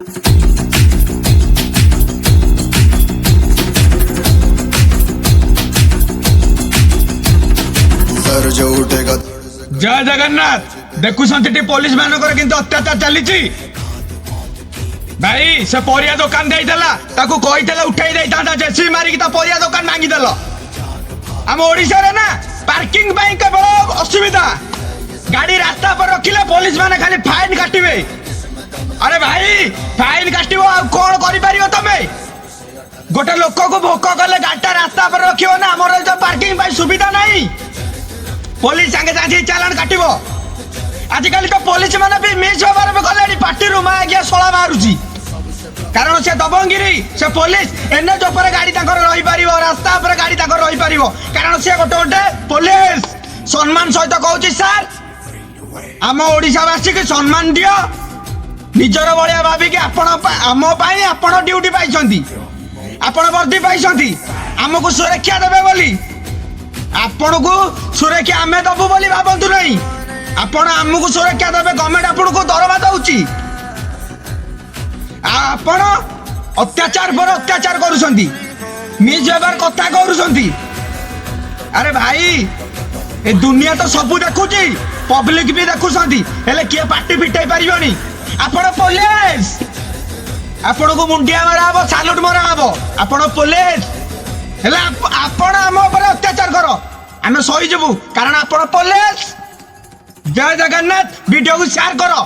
जय जगन्नाथ देखुंट पुलिस मान अत्याचार चली भाई से परिया दुकान देता उठाई देता जेसी मारिक परिया दुकान भांगीदेल आम ओडिशा रे ना पार्किंग केवल असुविधा गाड़ी रास्ता पर रखिले पुलिस माने खाली फाइन काटिबे। अरे भाई फाइन काटिबो आ कोन करि परियो तमे गोटे लोक को भोक कले गाड़ी रास्ता पर रखियो ना हमर जो पार्किंग सुविधा नहीं पुलिस संगे साथी चालान काटिबो। आजिकल तो पुलिस माने भी मिस होबार में गलेनी पार्टी रू मा गया सोला मारुची कारण से दबंगिरी से पुलिस एने जो पर गाड़ी ताकर रही परिबो रास्ता पर गाड़ी ताकर रही परिबो कारण से गोटे गोटे पुलिस सम्मान सहित कहूची सर आम ओडिशावासी के सम्मान दियो निजर बलिया भाबी कि आपण आम पाई आपण ड्यूटी पाइछंती आपण वर्दी पाइछंती हमको सुरक्षा देबे बोली आपण को सुरक्षा आमे दबु बोली भाबंतु नहीं आपण हमको सुरक्षा देबे गवर्नमेंट आपण को दरबा दउची आपण अत्याचार पर अत्याचार करूछंती मिस व्यवहार कथा करूछंती। अरे भाई ए दुनिया तो सब देखुची पब्लिक भी देखुछंती हेले किए पार्टी फिटाई परिबनी आपण पुलिस आपण को मुंडिया मारा हबो सालुट मारा हबो आपण पुलिस हेले आपण हम ऊपर अत्याचार करो आमे सही जबु कारण आपण पुलिस। जय जगन्नाथ वीडियो को शेयर करो।